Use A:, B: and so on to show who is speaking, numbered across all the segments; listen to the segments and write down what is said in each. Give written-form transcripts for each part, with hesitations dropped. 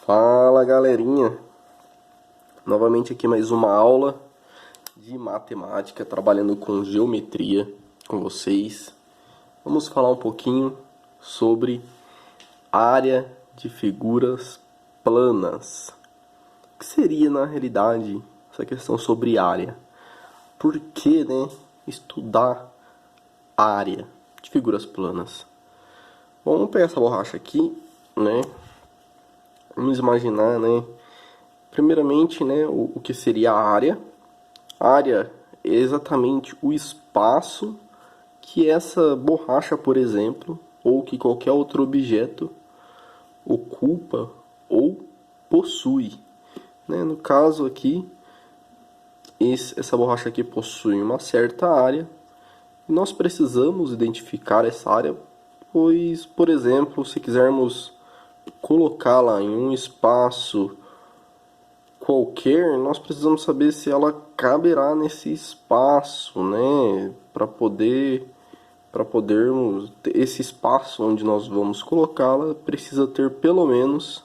A: Fala, galerinha! Novamente aqui mais uma aula de matemática, trabalhando com geometria com vocês. Vamos falar um pouquinho sobre área de figuras planas. O que seria, na realidade, essa questão sobre área? Por que, estudar área de figuras planas? Bom, vamos pegar essa borracha aqui, Vamos imaginar, primeiramente, o que seria a área. A área é exatamente o espaço que essa borracha, por exemplo, ou que qualquer outro objeto ocupa ou possui. No caso aqui, essa borracha aqui possui uma certa área. E nós precisamos identificar essa área, pois, por exemplo, se quisermos colocá-la em um espaço qualquer, nós precisamos saber se ela caberá nesse espaço, para podermos esse espaço onde nós vamos colocá-la precisa ter pelo menos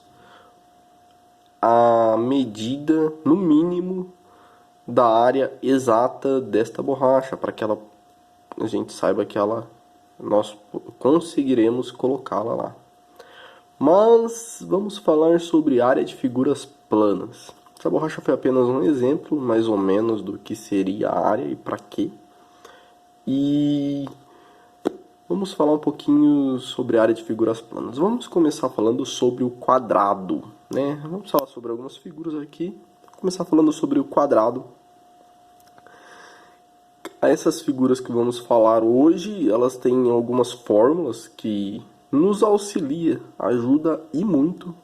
A: a medida, no mínimo, da área exata desta borracha, para que a gente saiba que nós conseguiremos colocá-la lá. Mas vamos falar sobre área de figuras planas. Essa borracha foi apenas um exemplo, mais ou menos, do que seria a área e para quê. E vamos falar um pouquinho sobre a área de figuras planas. Vamos começar falando sobre o quadrado, Vamos falar sobre algumas figuras aqui. Vou começar falando sobre o quadrado. Essas figuras que vamos falar hoje, elas têm algumas fórmulas que nos auxilia, ajuda e muito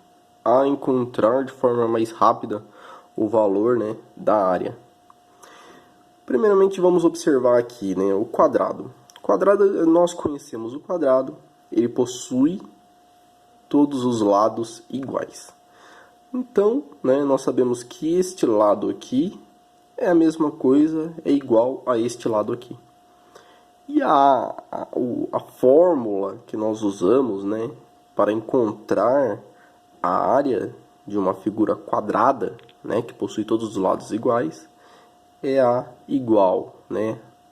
A: a encontrar de forma mais rápida o valor, da área. Primeiramente vamos observar aqui, o quadrado. O quadrado, nós conhecemos o quadrado, ele possui todos os lados iguais. Então, nós sabemos que este lado aqui é a mesma coisa, é igual a este lado aqui. E a fórmula que nós usamos, para encontrar a área de uma figura quadrada, que possui todos os lados iguais, é a igual,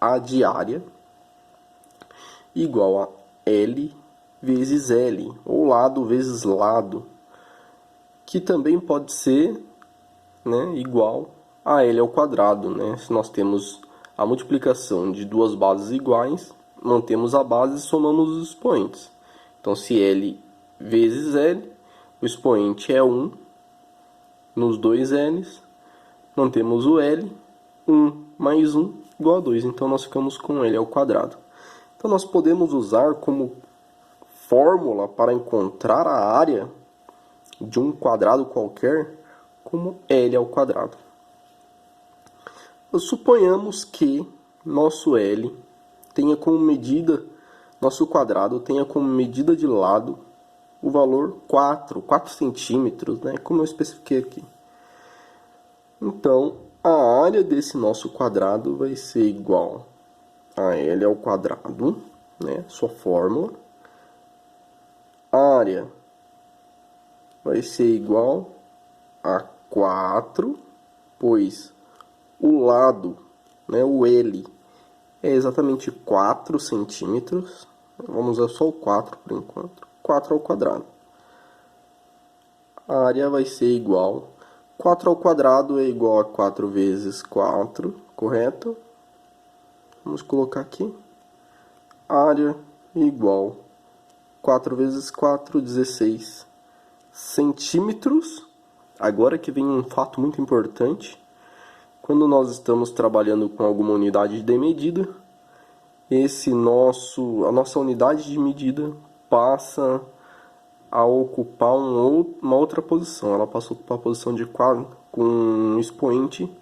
A: a de área, igual a L vezes L, ou lado vezes lado, que também pode ser, igual a L ao quadrado, Se nós temos a multiplicação de duas bases iguais, mantemos a base e somamos os expoentes. Então, se L vezes L, o expoente é 1 nos dois L's, mantemos o L, 1 mais 1 igual a 2. Então, nós ficamos com L ao quadrado. Então, nós podemos usar como fórmula para encontrar a área de um quadrado qualquer como L ao quadrado. Suponhamos que nosso L tenha como medida, nosso quadrado tenha como medida de lado o valor 4 centímetros, como eu especifiquei aqui. Então, a área desse nosso quadrado vai ser igual a L ao quadrado, sua fórmula. A área vai ser igual a 4, pois o lado, o L, é exatamente 4 centímetros. Vamos usar só o 4 por enquanto. 4 ao quadrado. A área vai ser igual. 4 ao quadrado é igual a 4 vezes 4, correto? Vamos colocar aqui. Área igual 4 vezes 4, 16 centímetros. Agora que vem um fato muito importante. Quando nós estamos trabalhando com alguma unidade de medida, a nossa unidade de medida passa a ocupar uma outra posição. Ela passa a ocupar a posição de com um expoente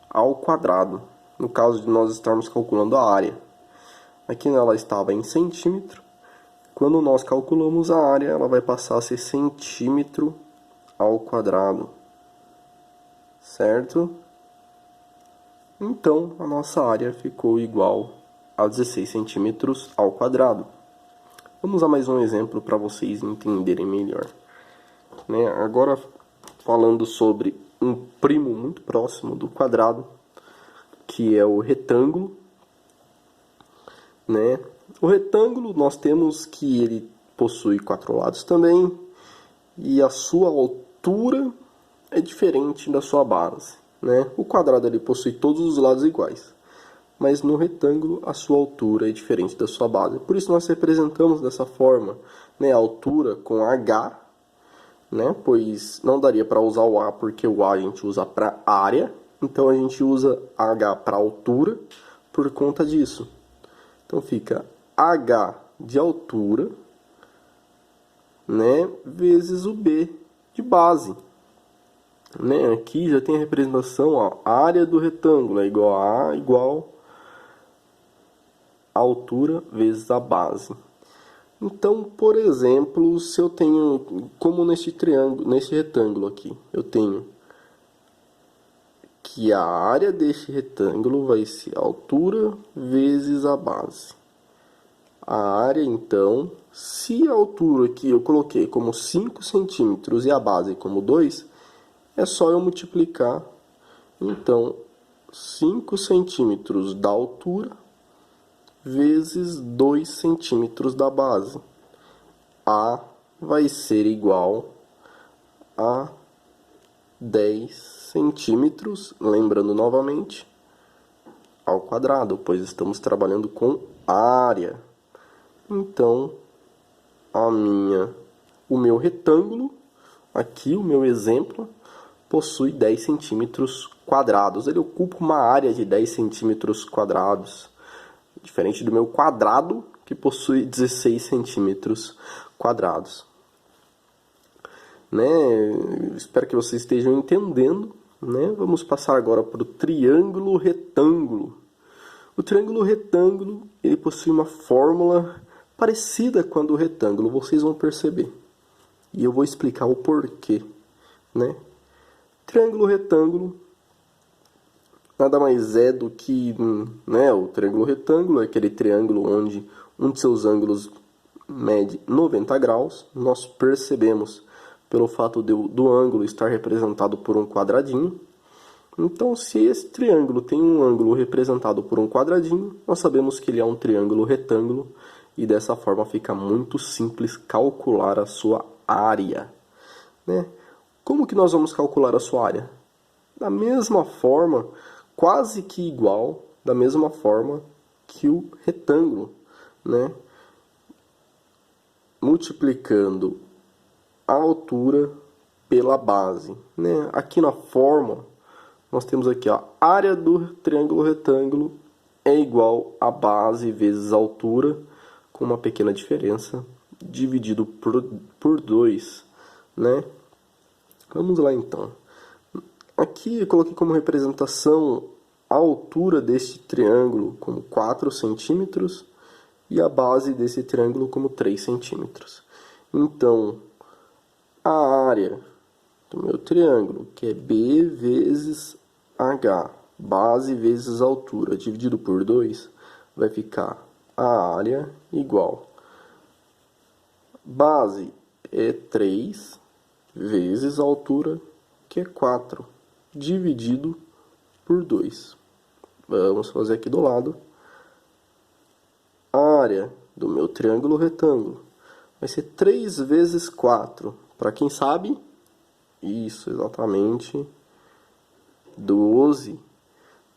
A: ao quadrado. No caso de nós estarmos calculando a área. Aqui ela estava em centímetro. Quando nós calculamos a área, ela vai passar a ser centímetro ao quadrado. Certo? Então, a nossa área ficou igual a 16 centímetros ao quadrado. Vamos a mais um exemplo para vocês entenderem melhor. Agora, falando sobre um primo muito próximo do quadrado, que é o retângulo, né? O retângulo, nós temos que ele possui 4 lados também, e a sua altura é diferente da sua base, né? O quadrado ele possui todos os lados iguais, mas no retângulo a sua altura é diferente da sua base. Por isso nós representamos dessa forma, né, a altura com H, né? Pois não daria para usar o A, porque o A a gente usa para área, então a gente usa H para altura por conta disso. Então fica H de altura, né, vezes o B de base. Né? Aqui já tem a representação, ó, a área do retângulo é igual a igual a altura vezes a base. Então, por exemplo, se eu tenho, como neste triângulo, neste retângulo aqui, eu tenho que a área deste retângulo vai ser a altura vezes a base. A área, então, se a altura aqui eu coloquei como 5 centímetros e a base como 2, é só eu multiplicar, então, 5 centímetros da altura vezes 2 centímetros da base. A vai ser igual a 10 centímetros, lembrando novamente, ao quadrado, pois estamos trabalhando com área. Então, o meu retângulo, aqui o meu exemplo, possui 10 centímetros quadrados. Ele ocupa uma área de 10 centímetros quadrados. Diferente do meu quadrado, que possui 16 centímetros quadrados. Né? Espero que vocês estejam entendendo. Né? Vamos passar agora para o triângulo retângulo. O triângulo retângulo ele possui uma fórmula parecida com a do retângulo. Vocês vão perceber. E eu vou explicar o porquê. Né? Triângulo retângulo nada mais é do que, né, o triângulo retângulo, é aquele triângulo onde um de seus ângulos mede 90 graus. Nós percebemos pelo fato do ângulo estar representado por um quadradinho. Então, se esse triângulo tem um ângulo representado por um quadradinho, nós sabemos que ele é um triângulo retângulo e dessa forma fica muito simples calcular a sua área. Né? Como que nós vamos calcular a sua área? Da mesma forma, quase que igual, da mesma forma que o retângulo, né? Multiplicando a altura pela base, né? Aqui na forma, nós temos aqui a área do triângulo retângulo é igual a base vezes a altura, com uma pequena diferença, dividido por 2, né? Vamos lá então. Aqui eu coloquei como representação a altura deste triângulo como 4 centímetros e a base desse triângulo como 3 centímetros. Então, a área do meu triângulo, que é B vezes H, base vezes altura, dividido por 2, vai ficar a área igual. Base é 3 vezes a altura, que é 4. Dividido por 2. Vamos fazer aqui do lado. A área do meu triângulo retângulo vai ser 3 vezes 4. Para quem sabe, isso, exatamente, 12.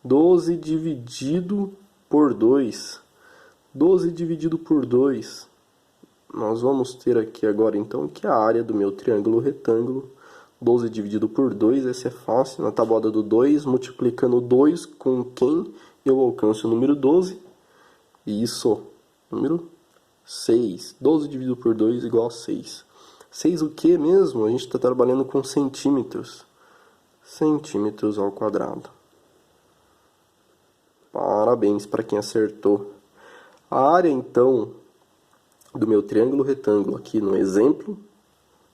A: 12 dividido por 2. 12 dividido por 2. Nós vamos ter aqui agora, então, que a área do meu triângulo retângulo 12 dividido por 2, esse é fácil, na tabuada do 2, multiplicando 2 com quem eu alcanço o número 12. E isso, número 6. 12 dividido por 2 igual a 6. 6 o que mesmo? A gente está trabalhando com centímetros. Centímetros ao quadrado. Parabéns para quem acertou. A área, então, do meu triângulo retângulo aqui no exemplo,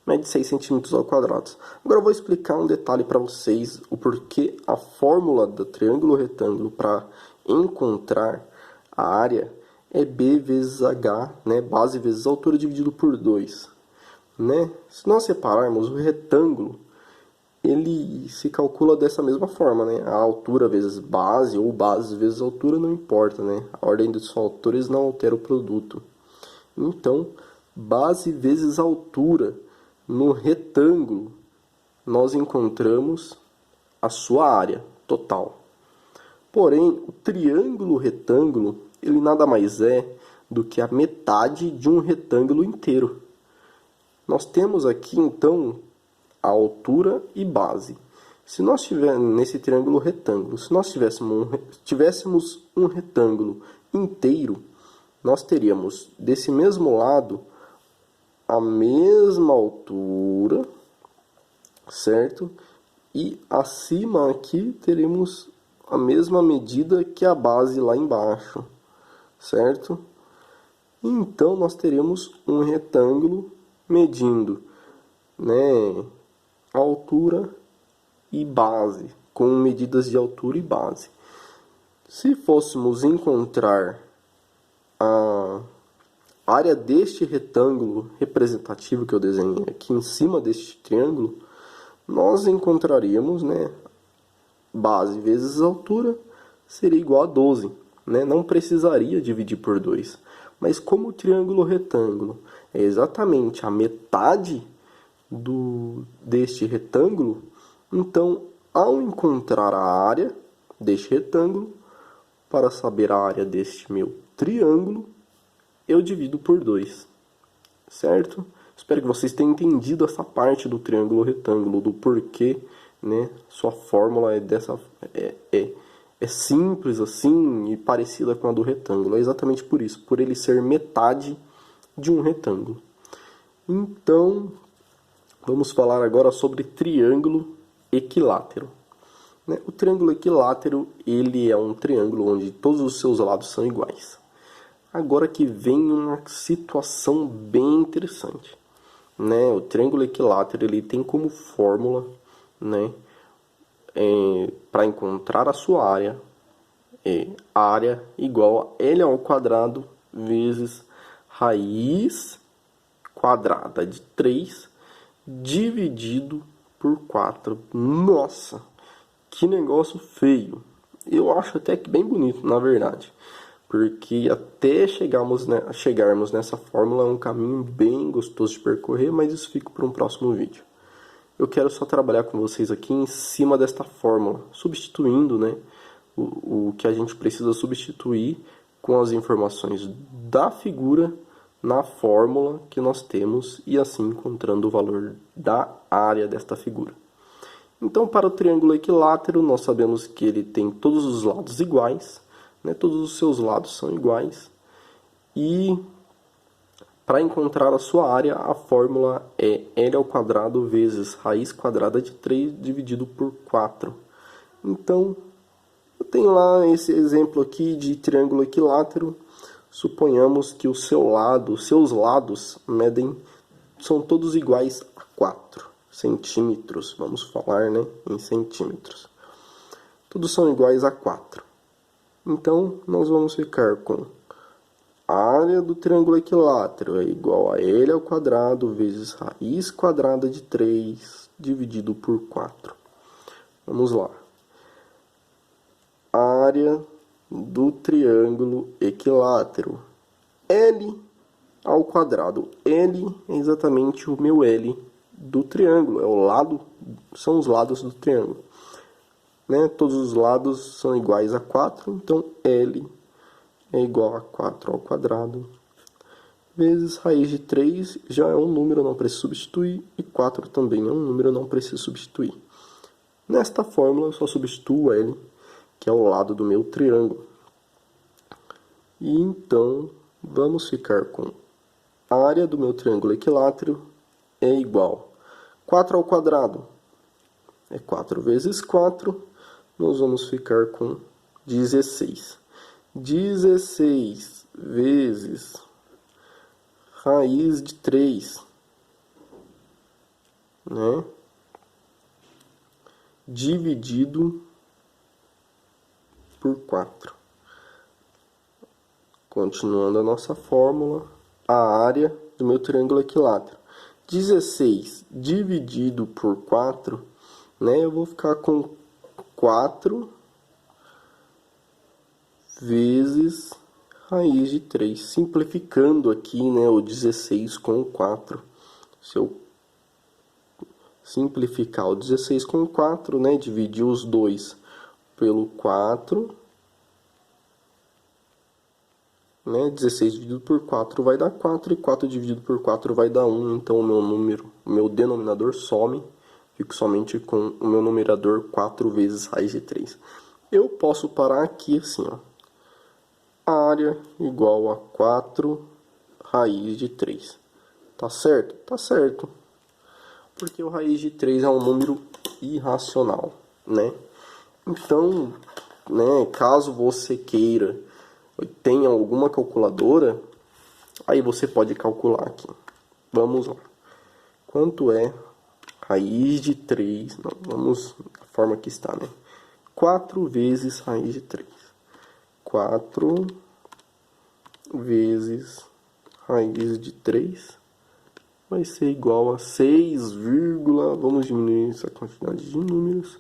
A: mede 6 centímetros ao quadrado. Agora eu vou explicar um detalhe para vocês, o porquê a fórmula do triângulo retângulo para encontrar a área é B vezes H, né, base vezes altura dividido por 2. Né? Se nós separarmos o retângulo ele se calcula dessa mesma forma, né? A altura vezes base ou base vezes altura não importa, né? A ordem dos fatores não altera o produto. Então, base vezes altura no retângulo, nós encontramos a sua área total. Porém, o triângulo retângulo, ele nada mais é do que a metade de um retângulo inteiro. Nós temos aqui, então, a altura e base. Se nós tivermos nesse triângulo retângulo, se nós tivéssemos um retângulo inteiro, nós teríamos desse mesmo lado a mesma altura, certo? E acima aqui teremos a mesma medida que a base lá embaixo, certo? Então nós teremos um retângulo medindo, né, altura e base, com medidas de altura e base. Se fôssemos encontrar a área deste retângulo representativo que eu desenhei aqui em cima deste triângulo, nós encontraríamos, né, base vezes altura seria igual a 12, né? Não precisaria dividir por 2. Mas como o triângulo retângulo é exatamente a metade deste retângulo, então, ao encontrar a área deste retângulo, para saber a área deste meu triângulo, eu divido por 2, certo? Espero que vocês tenham entendido essa parte do triângulo retângulo, do porquê, né, sua fórmula é simples assim e parecida com a do retângulo. É exatamente por isso, por ele ser metade de um retângulo. Então, vamos falar agora sobre triângulo equilátero. O triângulo equilátero, ele é um triângulo onde todos os seus lados são iguais. Agora que vem uma situação bem interessante, né? O triângulo equilátero, ele tem como fórmula, né, para encontrar a sua área, área igual a L ao quadrado vezes raiz quadrada de 3 dividido por 4. Nossa, que negócio feio. Eu acho até que bem bonito, na verdade. Porque até chegarmos nessa fórmula é um caminho bem gostoso de percorrer, mas isso fica para um próximo vídeo. Eu quero só trabalhar com vocês aqui em cima desta fórmula, substituindo, né, o que a gente precisa substituir com as informações da figura na fórmula que nós temos e assim encontrando o valor da área desta figura. Então, para o triângulo equilátero, nós sabemos que ele tem todos os lados iguais, né, todos os seus lados são iguais, e para encontrar a sua área, a fórmula é L ao quadrado vezes raiz quadrada de 3 dividido por 4. Então, eu tenho lá esse exemplo aqui de triângulo equilátero. Suponhamos que os seus lados são todos iguais a 4 centímetros. Vamos falar, né, em centímetros. Todos são iguais a 4. Então, nós vamos ficar com a área do triângulo equilátero é igual a L ao quadrado vezes raiz quadrada de 3 dividido por 4. Vamos lá. Área do triângulo equilátero. L ao quadrado. L é exatamente o meu L do triângulo. São os lados do triângulo. Né? Todos os lados são iguais a 4, então L é igual a 4 ao quadrado, vezes raiz de 3, já é um número, não preciso substituir, e 4 também é um número, não preciso substituir. Nesta fórmula, eu só substituo L, que é o lado do meu triângulo. E então, vamos ficar com a área do meu triângulo equilátero é igual a 4 ao quadrado, é 4 vezes 4, nós vamos ficar com 16. 16 vezes raiz de 3, né, dividido por 4. Continuando a nossa fórmula, a área do meu triângulo equilátero. 16 dividido por 4 né? Eu vou ficar com 4 vezes raiz de 3. Simplificando aqui, né, o 16 com o 4. Se eu simplificar o 16 com o 4, né, dividir os 2 pelo 4, né, 16 dividido por 4 vai dar 4, e 4 dividido por 4 vai dar 1. Então o meu denominador some, fico somente com o meu numerador 4 vezes raiz de 3. Eu posso parar aqui assim, ó. Área igual a 4 raiz de 3. Tá certo? Tá certo. Porque o raiz de 3 é um número irracional, né? Então, né, caso você queira, tenha alguma calculadora, aí você pode calcular aqui. Vamos lá. Quanto é raiz de 3? Não, vamos da forma que está, né? 4 vezes raiz de 3. 4 vezes raiz de 3 vai ser igual a 6, vamos diminuir essa quantidade de números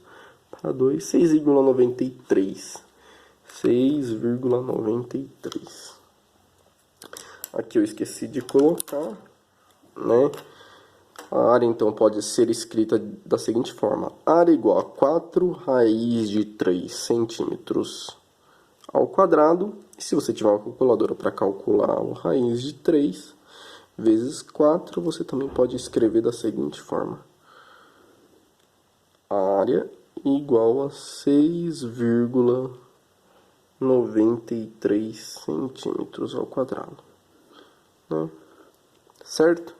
A: para 2, 6,93. 6,93. Aqui eu esqueci de colocar, né? A área então pode ser escrita da seguinte forma: área igual a 4 raiz de 3 centímetros ao quadrado. E se você tiver uma calculadora para calcular o raiz de 3 vezes 4, você também pode escrever da seguinte forma: área igual a 6,93 centímetros ao quadrado, né? Certo?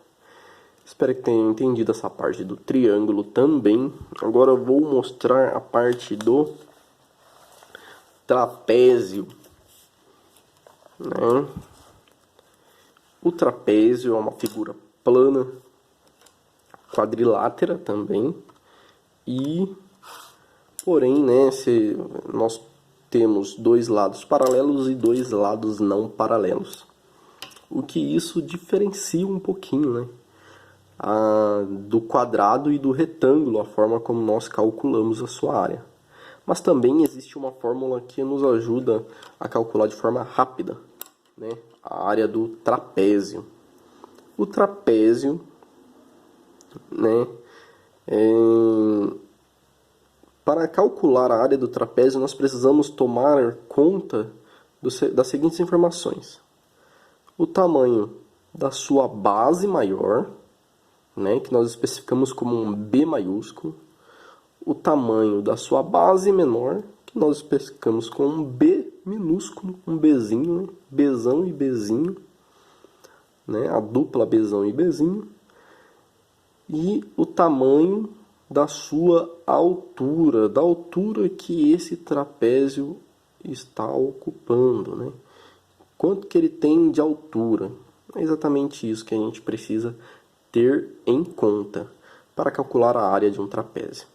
A: Espero que tenham entendido essa parte do triângulo também. Agora eu vou mostrar a parte do trapézio, né? O trapézio é uma figura plana, quadrilátera também, e porém, né, se nós temos dois lados paralelos e dois lados não paralelos. O que isso diferencia um pouquinho, né, do quadrado e do retângulo, a forma como nós calculamos a sua área. Mas também existe uma fórmula que nos ajuda a calcular de forma rápida, né, a área do trapézio. O trapézio, né, para calcular a área do trapézio, nós precisamos tomar conta das seguintes informações: o tamanho da sua base maior, né, que nós especificamos como um B maiúsculo, o tamanho da sua base menor, que nós especificamos com um B minúsculo, um Bzinho, né, Bzão e Bzinho, né, a dupla Bzão e Bzinho, e o tamanho da sua altura, da altura que esse trapézio está ocupando, né? Quanto que ele tem de altura? É exatamente isso que a gente precisa ter em conta para calcular a área de um trapézio,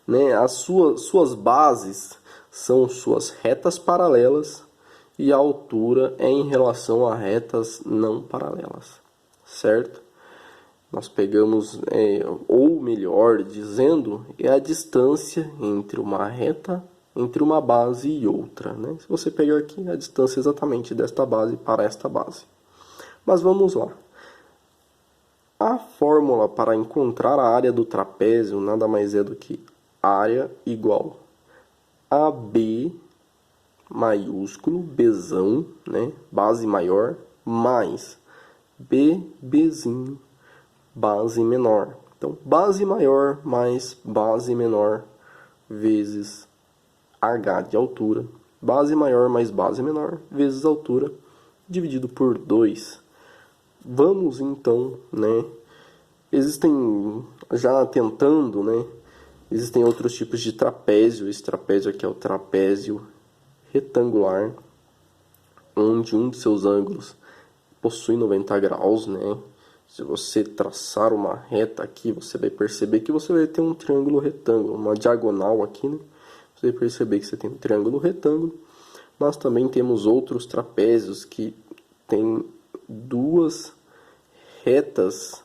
A: né? As suas bases são suas retas paralelas e a altura é em relação a retas não paralelas, certo? Nós pegamos, ou melhor dizendo, é a distância entre uma reta, entre uma base e outra, né? Se você pegar aqui, a distância exatamente desta base para esta base. Mas vamos lá. A fórmula para encontrar a área do trapézio nada mais é do que área igual a B maiúsculo, Bzão, né? Base maior, mais Bzinho, base menor. Então, base maior mais base menor vezes h de altura. Base maior mais base menor vezes altura, dividido por 2. Vamos então, né? Existem, já tentando, né? Existem outros tipos de trapézio. Esse trapézio aqui é o trapézio retangular, onde um de seus ângulos possui 90 graus, né? Se você traçar uma reta aqui, você vai perceber que você vai ter um triângulo retângulo, uma diagonal aqui, né? Você vai perceber que você tem um triângulo retângulo. Nós também temos outros trapézios que têm duas retas,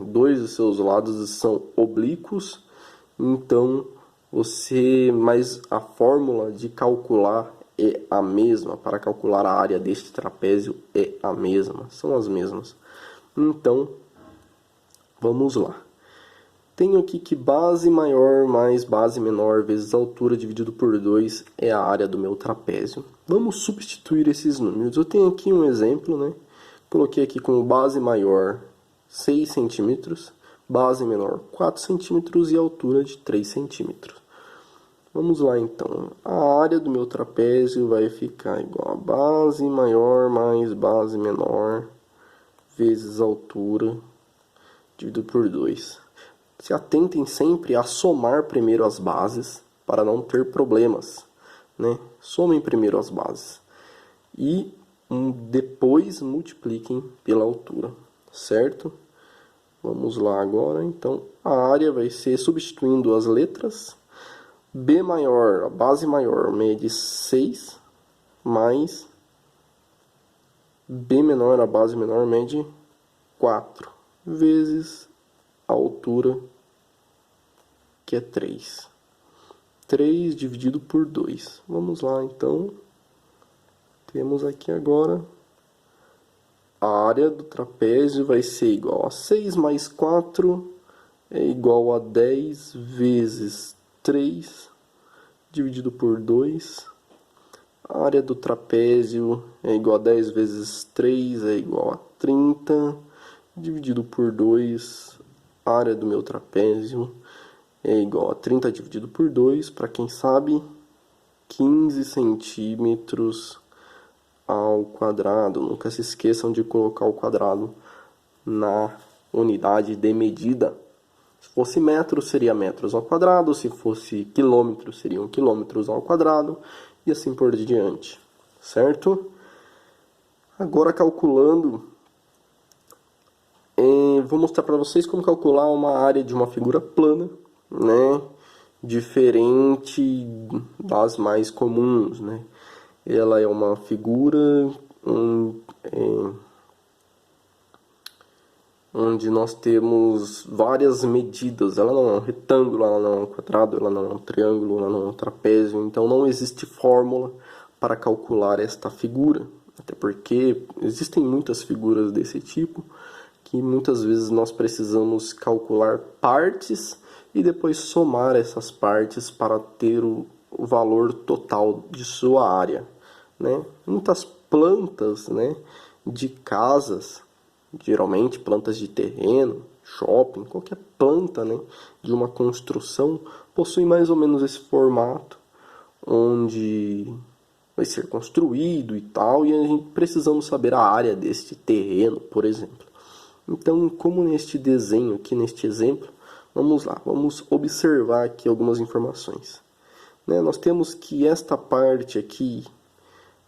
A: dois dos seus lados são oblíquos Então, mas a fórmula de calcular é a mesma, para calcular a área deste trapézio é a mesma, são as mesmas. Então, vamos lá. Tenho aqui que base maior mais base menor vezes altura dividido por 2 é a área do meu trapézio. Vamos substituir esses números. Eu tenho aqui um exemplo, né? Coloquei aqui como base maior 6 centímetros, base menor 4 centímetros e altura de 3 centímetros. Vamos lá então. A área do meu trapézio vai ficar igual a base maior mais base menor vezes altura dividido por 2. Se atentem sempre a somar primeiro as bases para não ter problemas, né? Somem primeiro as bases e depois multipliquem pela altura, certo? Vamos lá agora, então a área vai ser substituindo as letras. B maior, a base maior, mede 6 mais B menor, a base menor, mede 4 vezes a altura, que é 3. 3 dividido por 2. Vamos lá, então. Temos aqui agora a área do trapézio vai ser igual a 6 mais 4 é igual a 10 vezes 3 dividido por 2. A área do trapézio é igual a 10 vezes 3 é igual a 30 dividido por 2. A área do meu trapézio é igual a 30 dividido por 2, para quem sabe, 15 centímetros ao quadrado. Nunca se esqueçam de colocar o quadrado na unidade de medida. Se fosse metro, seria metros ao quadrado. Se fosse quilômetro, seriam quilômetros ao quadrado. E assim por diante. Certo? Agora calculando, vou mostrar para vocês como calcular uma área de uma figura plana, né? Diferente das mais comuns, né? Ela é uma figura onde nós temos várias medidas. Ela não é um retângulo, ela não é um quadrado, ela não é um triângulo, ela não é um trapézio. Então não existe fórmula para calcular esta figura. Até porque existem muitas figuras desse tipo que muitas vezes nós precisamos calcular partes e depois somar essas partes para ter o valor total de sua área, né? Muitas plantas, né, de casas, geralmente plantas de terreno, shopping, qualquer planta, né, de uma construção possui mais ou menos esse formato onde vai ser construído e tal, e a gente precisamos saber a área deste terreno, por exemplo. Então, como neste desenho aqui, neste exemplo, vamos lá, vamos observar aqui algumas informações. Né? Nós temos que esta parte aqui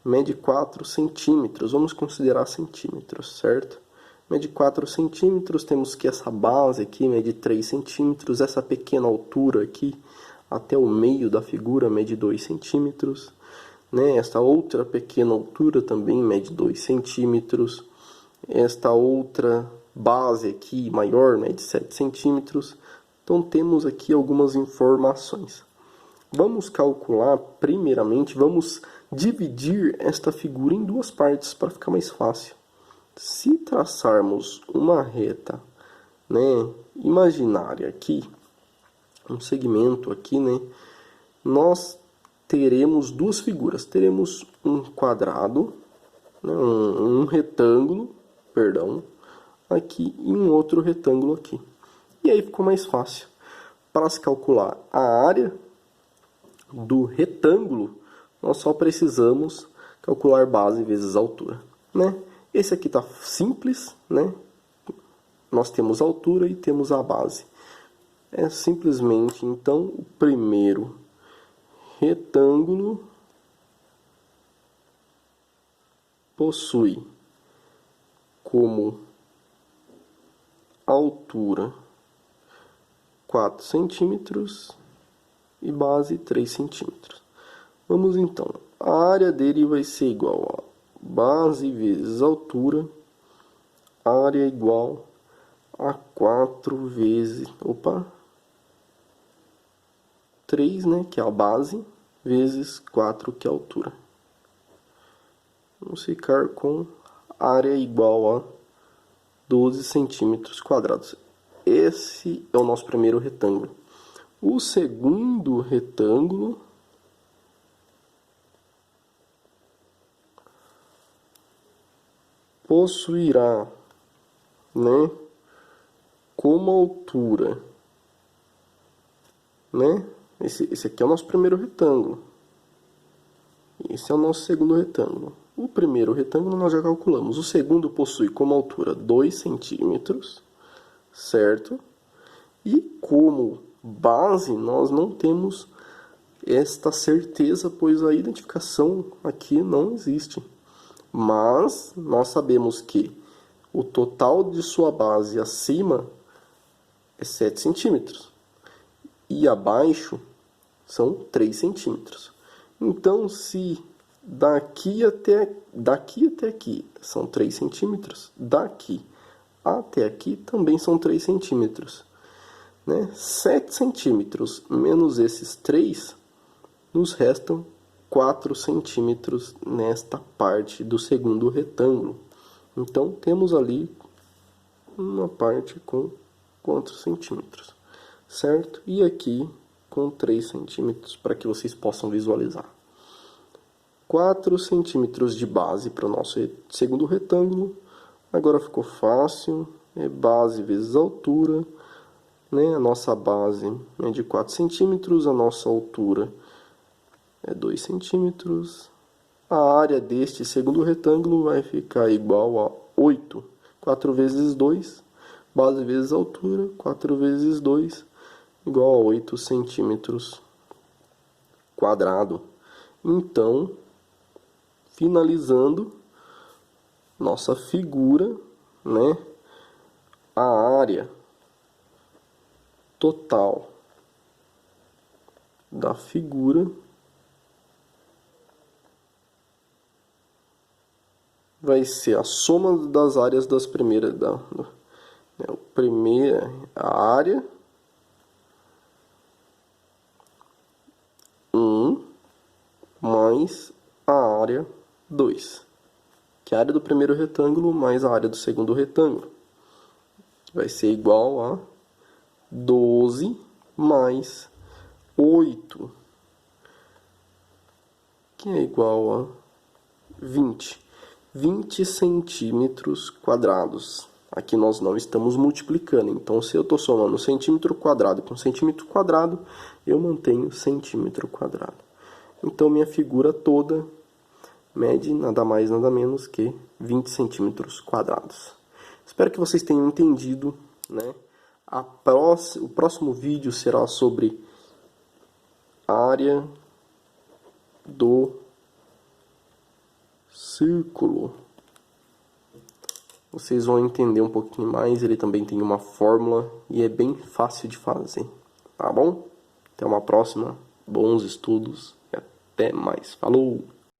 A: mede 4 centímetros, vamos considerar centímetros, certo? Mede 4 centímetros, temos que essa base aqui mede 3 centímetros, essa pequena altura aqui até o meio da figura mede 2 centímetros, né? Esta outra pequena altura também mede 2 centímetros, esta outra base aqui maior mede 7 centímetros, então temos aqui algumas informações. Vamos calcular, primeiramente, vamos dividir esta figura em duas partes para ficar mais fácil. Se traçarmos uma reta, né, imaginária aqui, um segmento aqui, né, nós teremos duas figuras. Teremos um quadrado, né, um retângulo, perdão, aqui e um outro retângulo aqui. E aí ficou mais fácil. Para se calcular a área do retângulo, nós só precisamos calcular base vezes altura, né? Esse aqui está simples, né? Nós temos a altura e temos a base. É simplesmente, então, o primeiro retângulo possui como altura 4 centímetros e base 3 centímetros. Vamos então, a área dele vai ser igual a base vezes altura, área igual a 4 vezes, 3, né, que é a base, vezes 4, que é a altura. Vamos ficar com área igual a 12 centímetros quadrados. Esse é o nosso primeiro retângulo. O segundo retângulo possuirá, né, como altura, né? Esse aqui é o nosso primeiro retângulo. Esse é o nosso segundo retângulo. O primeiro retângulo nós já calculamos. O segundo possui como altura 2 centímetros, certo? E como base nós não temos esta certeza, pois a identificação aqui não existe. Mas nós sabemos que o total de sua base acima é 7 centímetros. E abaixo são 3 centímetros. Então, se daqui até aqui são 3 centímetros, daqui até aqui também são 3 centímetros. Né? 7 centímetros menos esses 3, nos restam 4 centímetros nesta parte do segundo retângulo. Então, temos ali uma parte com 4 centímetros, certo? E aqui com 3 centímetros, para que vocês possam visualizar. 4 centímetros de base para o nosso segundo retângulo. Agora ficou fácil, é base vezes altura, né? A nossa base é de 4 centímetros, a nossa altura é 2 centímetros. A área deste segundo retângulo vai ficar igual a 8. 4 vezes 2, base vezes altura, 4 vezes 2, igual a 8 centímetros quadrado. Então, finalizando nossa figura, né? A área total da figura vai ser a soma das áreas das primeiras a área 1 mais a área 2, que é a área do primeiro retângulo mais a área do segundo retângulo. Vai ser igual a 12 mais 8, que é igual a 20. 20 centímetros quadrados. Aqui nós não estamos multiplicando, então se eu estou somando centímetro quadrado com centímetro quadrado, eu mantenho centímetro quadrado. Então minha figura toda mede nada mais nada menos que 20 centímetros quadrados. Espero que vocês tenham entendido, né? O próximo vídeo será sobre área do círculo. Vocês vão entender um pouquinho mais, ele também tem uma fórmula e é bem fácil de fazer, tá bom? Até uma próxima, bons estudos e até mais. Falou!